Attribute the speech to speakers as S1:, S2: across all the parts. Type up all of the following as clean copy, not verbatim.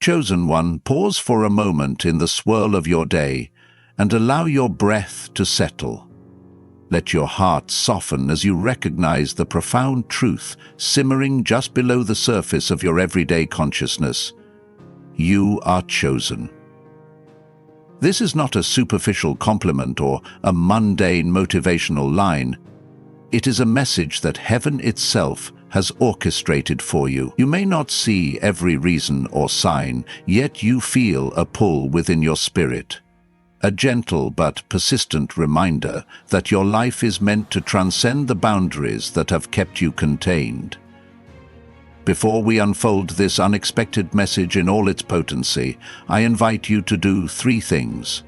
S1: Chosen one, pause for a moment in the swirl of your day and allow your breath to settle. Let your heart soften as you recognize the profound truth simmering just below the surface of your everyday consciousness. You are chosen. This is not a superficial compliment or a mundane motivational line. It is a message that heaven itself has orchestrated for you. You may not see every reason or sign, yet you feel a pull within your spirit. A gentle but persistent reminder that your life is meant to transcend the boundaries that have kept you contained. Before we unfold this unexpected message in all its potency, I invite you to do 3 things.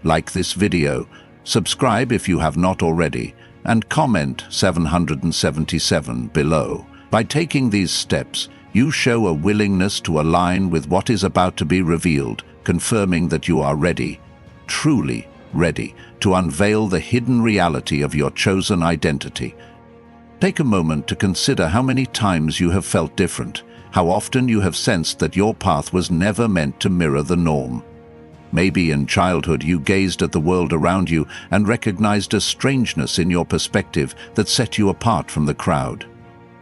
S1: Like this video, subscribe if you have not already, and comment 777 below. By taking these steps, you show a willingness to align with what is about to be revealed, confirming that you are ready, truly ready, to unveil the hidden reality of your chosen identity. Take a moment to consider how many times you have felt different, how often you have sensed that your path was never meant to mirror the norm. Maybe in childhood you gazed at the world around you and recognized a strangeness in your perspective that set you apart from the crowd.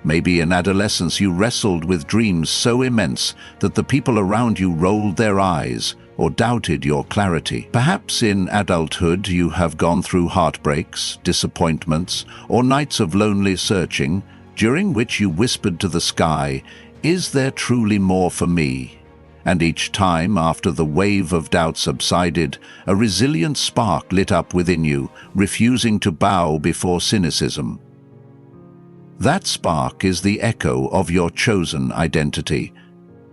S1: Maybe in adolescence you wrestled with dreams so immense that the people around you rolled their eyes or doubted your clarity. Perhaps in adulthood you have gone through heartbreaks, disappointments, or nights of lonely searching, during which you whispered to the sky, "Is there truly more for me?" And each time, after the wave of doubt subsided, a resilient spark lit up within you, refusing to bow before cynicism. That spark is the echo of your chosen identity,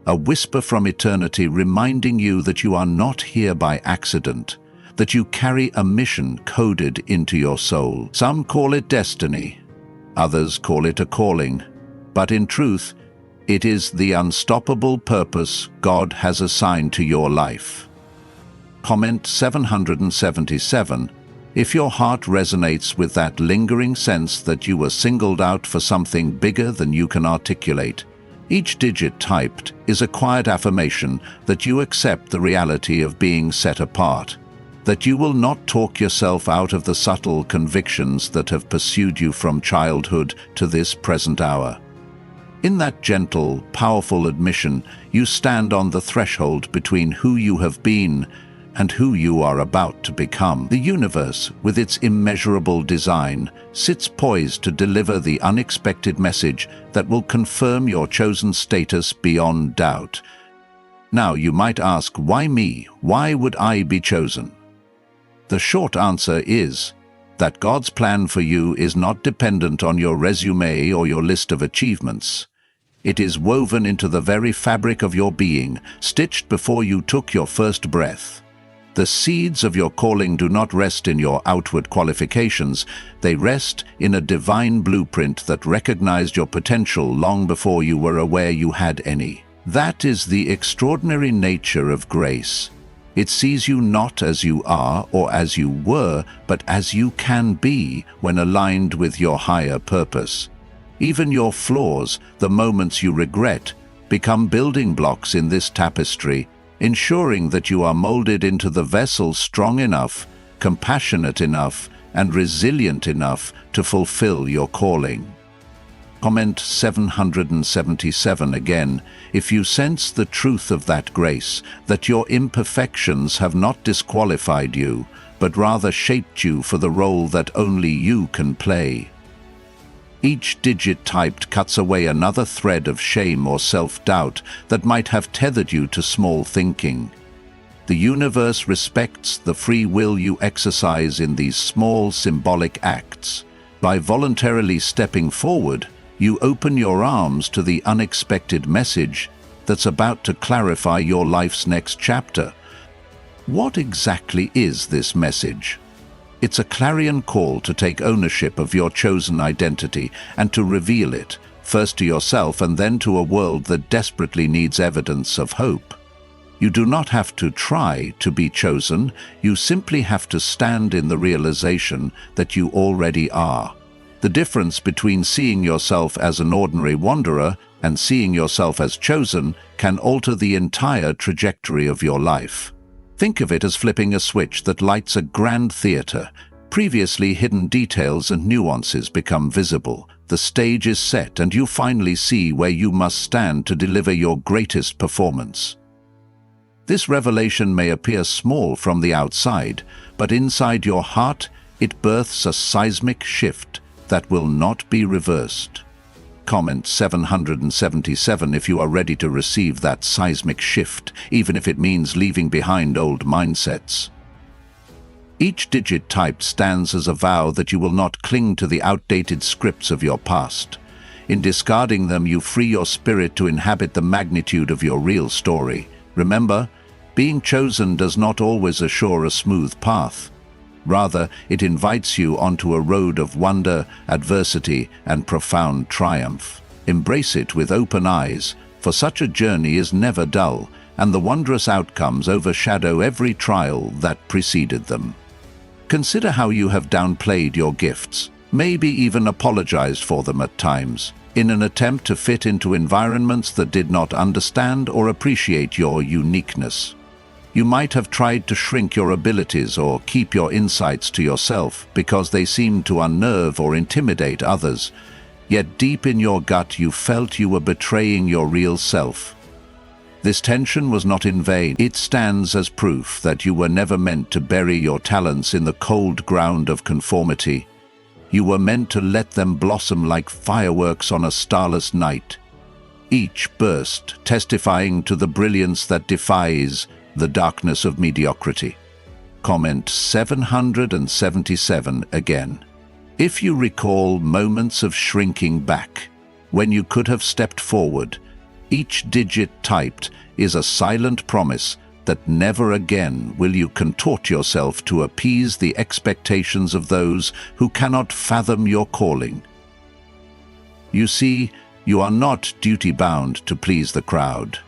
S1: a whisper from eternity reminding you that you are not here by accident, that you carry a mission coded into your soul. Some call it destiny, others call it a calling, but in truth, it is the unstoppable purpose God has assigned to your life. Comment 777 if your heart resonates with that lingering sense that you were singled out for something bigger than you can articulate. Each digit typed is a quiet affirmation that you accept the reality of being set apart, that you will not talk yourself out of the subtle convictions that have pursued you from childhood to this present hour. In that gentle, powerful admission, you stand on the threshold between who you have been and who you are about to become. The universe, with its immeasurable design, sits poised to deliver the unexpected message that will confirm your chosen status beyond doubt. Now, you might ask, why me? Why would I be chosen? The short answer is that God's plan for you is not dependent on your resume or your list of achievements. It is woven into the very fabric of your being, stitched before you took your first breath. The seeds of your calling do not rest in your outward qualifications. They rest in a divine blueprint that recognized your potential long before you were aware you had any. That is the extraordinary nature of grace. It sees you not as you are or as you were, but as you can be when aligned with your higher purpose. Even your flaws, the moments you regret, become building blocks in this tapestry, ensuring that you are molded into the vessel strong enough, compassionate enough, and resilient enough to fulfill your calling. Comment 777 again if you sense the truth of that grace, that your imperfections have not disqualified you, but rather shaped you for the role that only you can play. Each digit typed cuts away another thread of shame or self-doubt that might have tethered you to small thinking. The universe respects the free will you exercise in these small symbolic acts. By voluntarily stepping forward, you open your arms to the unexpected message that's about to clarify your life's next chapter. What exactly is this message? It's a clarion call to take ownership of your chosen identity and to reveal it, first to yourself and then to a world that desperately needs evidence of hope. You do not have to try to be chosen, you simply have to stand in the realization that you already are. The difference between seeing yourself as an ordinary wanderer and seeing yourself as chosen can alter the entire trajectory of your life. Think of it as flipping a switch that lights a grand theater. Previously hidden details and nuances become visible. The stage is set and you finally see where you must stand to deliver your greatest performance. This revelation may appear small from the outside, but inside your heart, it births a seismic shift that will not be reversed. Comment 777 if you are ready to receive that seismic shift, even if it means leaving behind old mindsets. Each digit typed stands as a vow that you will not cling to the outdated scripts of your past. In discarding them, you free your spirit to inhabit the magnitude of your real story. Remember, being chosen does not always assure a smooth path. Rather, it invites you onto a road of wonder, adversity, and profound triumph. Embrace it with open eyes, for such a journey is never dull, and the wondrous outcomes overshadow every trial that preceded them. Consider how you have downplayed your gifts, maybe even apologized for them at times, in an attempt to fit into environments that did not understand or appreciate your uniqueness. You might have tried to shrink your abilities or keep your insights to yourself because they seemed to unnerve or intimidate others, yet deep in your gut you felt you were betraying your real self. This tension was not in vain. It stands as proof that you were never meant to bury your talents in the cold ground of conformity. You were meant to let them blossom like fireworks on a starless night, each burst testifying to the brilliance that defies the darkness of mediocrity. Comment 777 again. If you recall moments of shrinking back, when you could have stepped forward, each digit typed is a silent promise that never again will you contort yourself to appease the expectations of those who cannot fathom your calling. You see, you are not duty-bound to please the crowd,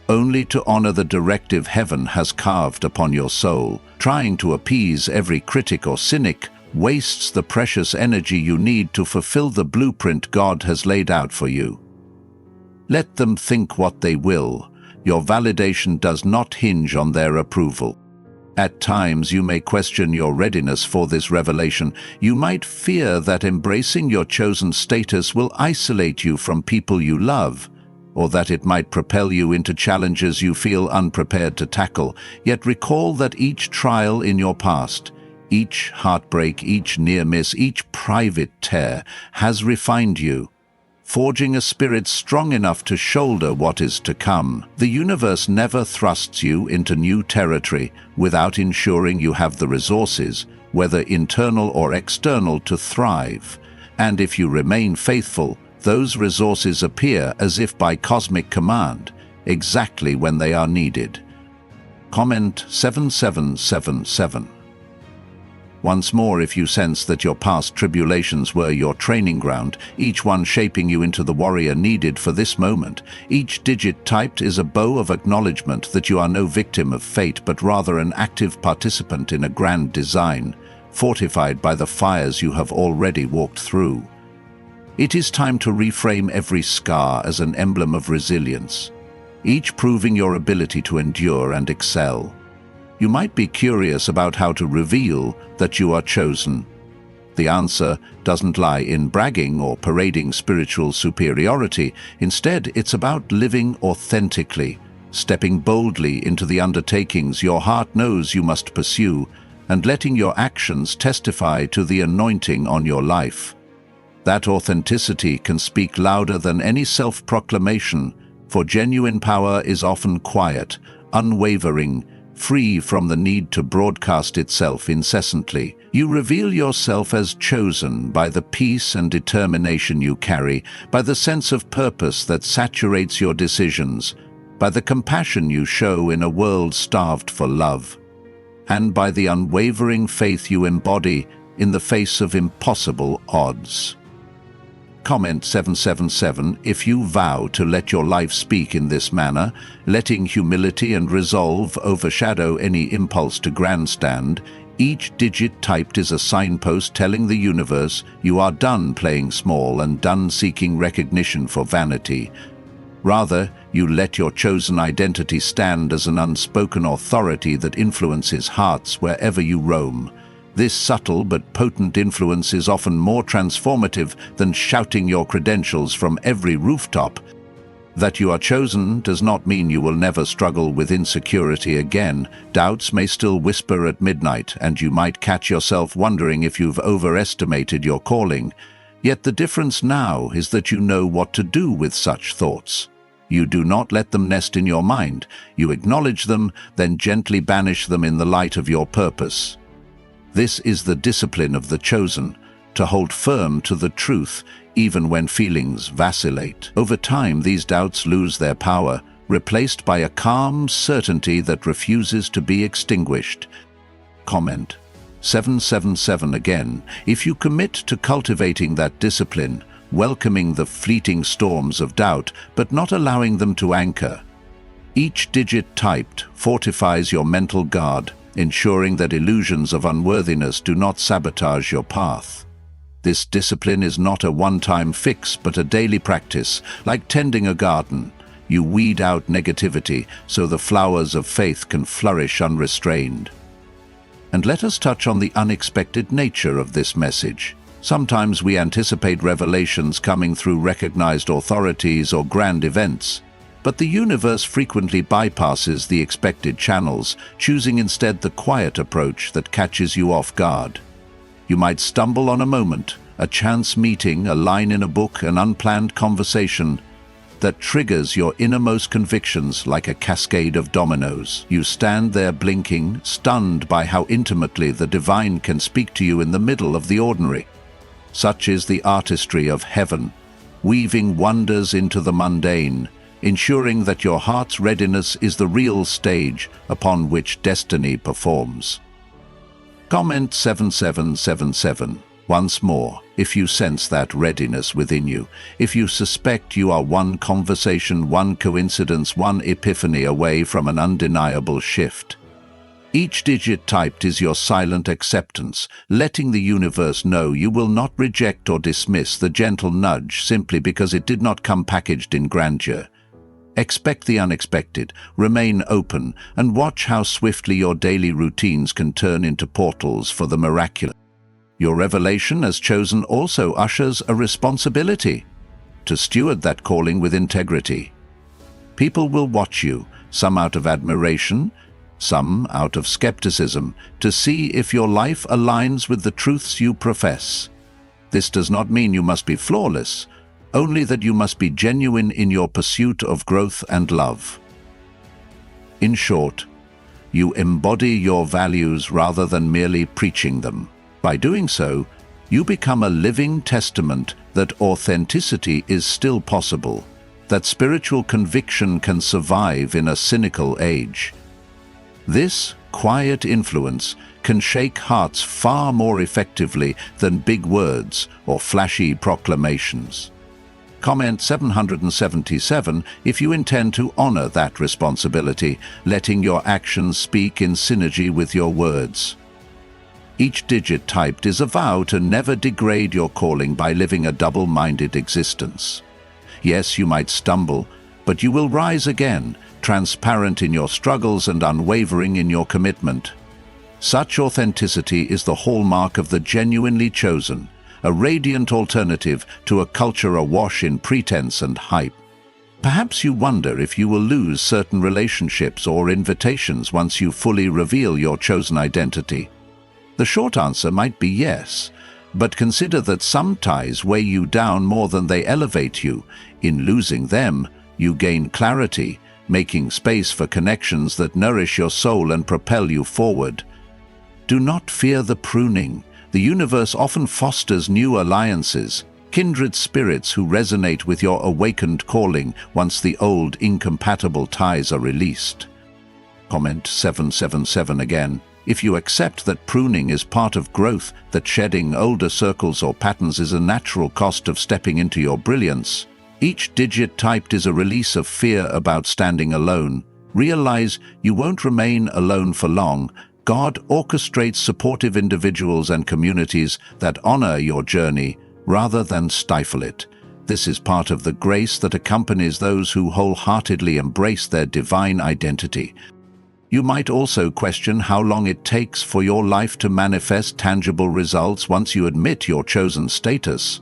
S1: only to honor the directive heaven has carved upon your soul. Trying to appease every critic or cynic wastes the precious energy you need to fulfill the blueprint God has laid out for you. Let them think what they will. Your validation does not hinge on their approval. At times you may question your readiness for this revelation. You might fear that embracing your chosen status will isolate you from people you love, or that it might propel you into challenges you feel unprepared to tackle. Yet recall that each trial in your past, each heartbreak, each near miss, each private tear has refined you, forging a spirit strong enough to shoulder what is to come. The universe never thrusts you into new territory without ensuring you have the resources, whether internal or external, to thrive. And if you remain faithful, those resources appear as if by cosmic command, exactly when they are needed. Comment 7777. Once more, if you sense that your past tribulations were your training ground, each one shaping you into the warrior needed for this moment, each digit typed is a bow of acknowledgement that you are no victim of fate, but rather an active participant in a grand design, fortified by the fires you have already walked through. It is time to reframe every scar as an emblem of resilience, each proving your ability to endure and excel. You might be curious about how to reveal that you are chosen. The answer doesn't lie in bragging or parading spiritual superiority. Instead, it's about living authentically, stepping boldly into the undertakings your heart knows you must pursue, and letting your actions testify to the anointing on your life. That authenticity can speak louder than any self-proclamation, for genuine power is often quiet, unwavering, free from the need to broadcast itself incessantly. You reveal yourself as chosen by the peace and determination you carry, by the sense of purpose that saturates your decisions, by the compassion you show in a world starved for love, and by the unwavering faith you embody in the face of impossible odds. Comment 777 if you vow to let your life speak in this manner, letting humility and resolve overshadow any impulse to grandstand. Each digit typed is a signpost telling the universe you are done playing small and done seeking recognition for vanity. Rather, you let your chosen identity stand as an unspoken authority that influences hearts wherever you roam. This subtle but potent influence is often more transformative than shouting your credentials from every rooftop. That you are chosen does not mean you will never struggle with insecurity again. Doubts may still whisper at midnight, and you might catch yourself wondering if you've overestimated your calling. Yet the difference now is that you know what to do with such thoughts. You do not let them nest in your mind. You acknowledge them, then gently banish them in the light of your purpose. This is the discipline of the chosen, to hold firm to the truth even when feelings vacillate. Over time, these doubts lose their power, replaced by a calm certainty that refuses to be extinguished. Comment 777 again. If you commit to cultivating that discipline, welcoming the fleeting storms of doubt, but not allowing them to anchor, each digit typed fortifies your mental guard, ensuring that illusions of unworthiness do not sabotage your path. This discipline is not a one-time fix, but a daily practice. Like tending a garden, you weed out negativity so the flowers of faith can flourish unrestrained. And let us touch on the unexpected nature of this message. Sometimes we anticipate revelations coming through recognized authorities or grand events, but the universe frequently bypasses the expected channels, choosing instead the quiet approach that catches you off guard. You might stumble on a moment, a chance meeting, a line in a book, an unplanned conversation that triggers your innermost convictions like a cascade of dominoes. You stand there blinking, stunned by how intimately the divine can speak to you in the middle of the ordinary. Such is the artistry of heaven, weaving wonders into the mundane, ensuring that your heart's readiness is the real stage upon which destiny performs. Comment 7777. Once more, if you sense that readiness within you, if you suspect you are one conversation, one coincidence, one epiphany away from an undeniable shift. Each digit typed is your silent acceptance, letting the universe know you will not reject or dismiss the gentle nudge simply because it did not come packaged in grandeur. Expect the unexpected, remain open, and watch how swiftly your daily routines can turn into portals for the miraculous. Your revelation as chosen also ushers a responsibility to steward that calling with integrity. People will watch you, some out of admiration, some out of skepticism, to see if your life aligns with the truths you profess. This does not mean you must be flawless, only that you must be genuine in your pursuit of growth and love. In short, you embody your values rather than merely preaching them. By doing so, you become a living testament that authenticity is still possible, that spiritual conviction can survive in a cynical age. This quiet influence can shake hearts far more effectively than big words or flashy proclamations. Comment 777 if you intend to honor that responsibility, letting your actions speak in synergy with your words. Each digit typed is a vow to never degrade your calling by living a double-minded existence. Yes, you might stumble, but you will rise again, transparent in your struggles and unwavering in your commitment. Such authenticity is the hallmark of the genuinely chosen, a radiant alternative to a culture awash in pretense and hype. Perhaps you wonder if you will lose certain relationships or invitations once you fully reveal your chosen identity. The short answer might be yes, but consider that some ties weigh you down more than they elevate you. In losing them, you gain clarity, making space for connections that nourish your soul and propel you forward. Do not fear the pruning. The universe often fosters new alliances, kindred spirits who resonate with your awakened calling once the old incompatible ties are released. Comment 777 again. If you accept that pruning is part of growth, that shedding older circles or patterns is a natural cost of stepping into your brilliance, each digit typed is a release of fear about standing alone. Realize you won't remain alone for long. God orchestrates supportive individuals and communities that honor your journey rather than stifle it. This is part of the grace that accompanies those who wholeheartedly embrace their divine identity. You might also question how long it takes for your life to manifest tangible results once you admit your chosen status.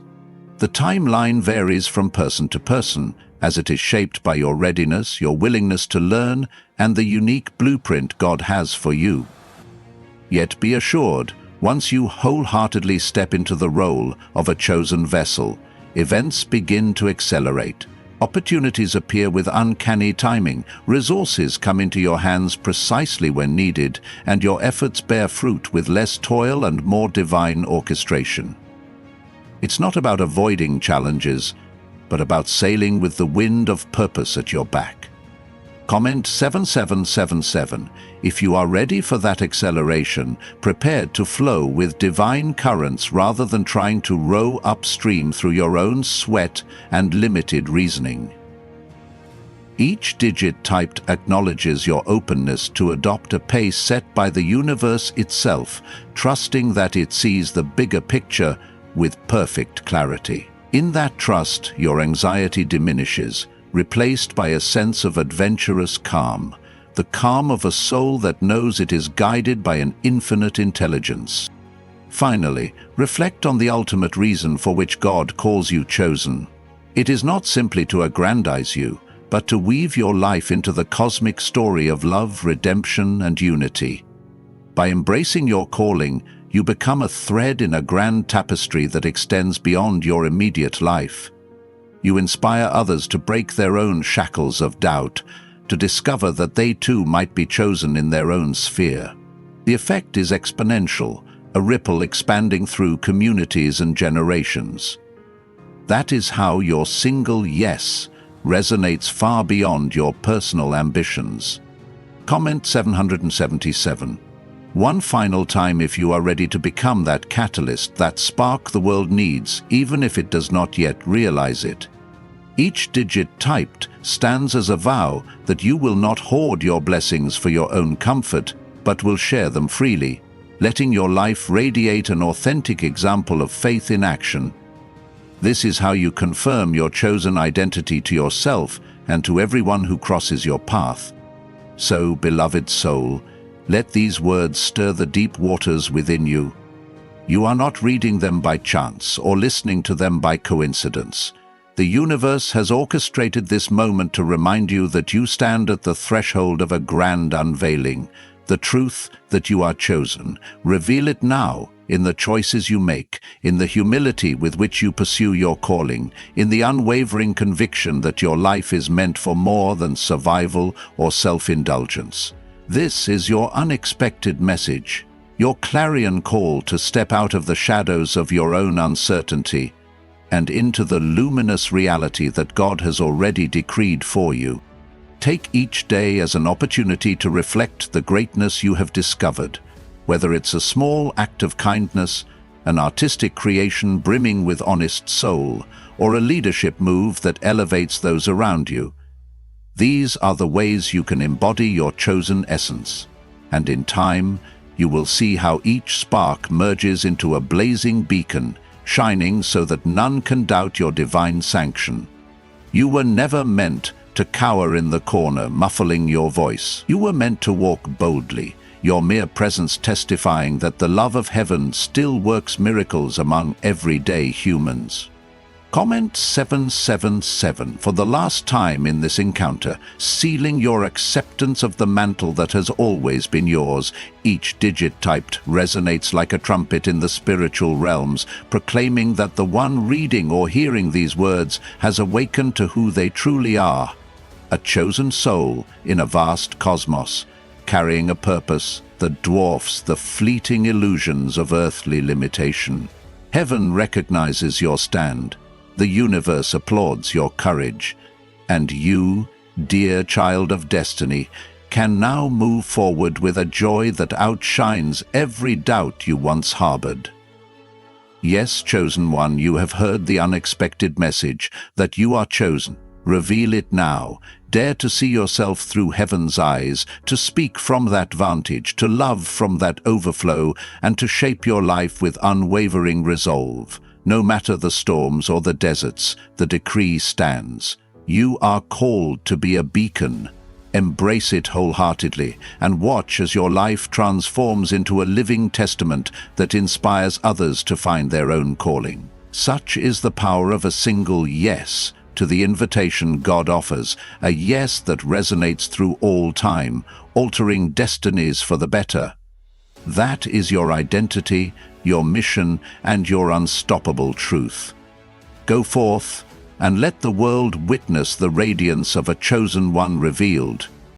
S1: The timeline varies from person to person, as it is shaped by your readiness, your willingness to learn, and the unique blueprint God has for you. Yet be assured, once you wholeheartedly step into the role of a chosen vessel, events begin to accelerate. Opportunities appear with uncanny timing, resources come into your hands precisely when needed, and your efforts bear fruit with less toil and more divine orchestration. It's not about avoiding challenges, but about sailing with the wind of purpose at your back. Comment 7777 if you are ready for that acceleration, prepared to flow with divine currents rather than trying to row upstream through your own sweat and limited reasoning. Each digit typed acknowledges your openness to adopt a pace set by the universe itself, trusting that it sees the bigger picture with perfect clarity. In that trust, your anxiety diminishes, replaced by a sense of adventurous calm, the calm of a soul that knows it is guided by an infinite intelligence. Finally, reflect on the ultimate reason for which God calls you chosen. It is not simply to aggrandize you, but to weave your life into the cosmic story of love, redemption, and unity. By embracing your calling, you become a thread in a grand tapestry that extends beyond your immediate life. You inspire others to break their own shackles of doubt, to discover that they too might be chosen in their own sphere. The effect is exponential, a ripple expanding through communities and generations. That is how your single yes resonates far beyond your personal ambitions. Comment 777. One final time if you are ready to become that catalyst, that spark the world needs, even if it does not yet realize it. Each digit typed stands as a vow that you will not hoard your blessings for your own comfort, but will share them freely, letting your life radiate an authentic example of faith in action. This is how you confirm your chosen identity to yourself and to everyone who crosses your path. So, beloved soul, let these words stir the deep waters within you. You are not reading them by chance or listening to them by coincidence. The universe has orchestrated this moment to remind you that you stand at the threshold of a grand unveiling. The truth that you are chosen. Reveal it now in the choices you make, in the humility with which you pursue your calling, in the unwavering conviction that your life is meant for more than survival or self-indulgence. This is your unexpected message, your clarion call to step out of the shadows of your own uncertainty and into the luminous reality that God has already decreed for you. Take each day as an opportunity to reflect the greatness you have discovered, whether it's a small act of kindness, an artistic creation brimming with honest soul, or a leadership move that elevates those around you. These are the ways you can embody your chosen essence, and in time, you will see how each spark merges into a blazing beacon, shining so that none can doubt your divine sanction. You were never meant to cower in the corner, muffling your voice. You were meant to walk boldly, your mere presence testifying that the love of heaven still works miracles among everyday humans. Comment 777 for the last time in this encounter, sealing your acceptance of the mantle that has always been yours. Each digit typed resonates like a trumpet in the spiritual realms, proclaiming that the one reading or hearing these words has awakened to who they truly are. A chosen soul in a vast cosmos, carrying a purpose that dwarfs the fleeting illusions of earthly limitation. Heaven recognizes your stand. The universe applauds your courage, and you, dear child of destiny, can now move forward with a joy that outshines every doubt you once harbored. Yes, chosen one, you have heard the unexpected message that you are chosen. Reveal it now. Dare to see yourself through heaven's eyes, to speak from that vantage, to love from that overflow, and to shape your life with unwavering resolve. No matter the storms or the deserts, the decree stands. You are called to be a beacon. Embrace it wholeheartedly and watch as your life transforms into a living testament that inspires others to find their own calling. Such is the power of a single yes to the invitation God offers, a yes that resonates through all time, altering destinies for the better. That is your identity, your mission, and your unstoppable truth. Go forth and let the world witness the radiance of a chosen one revealed.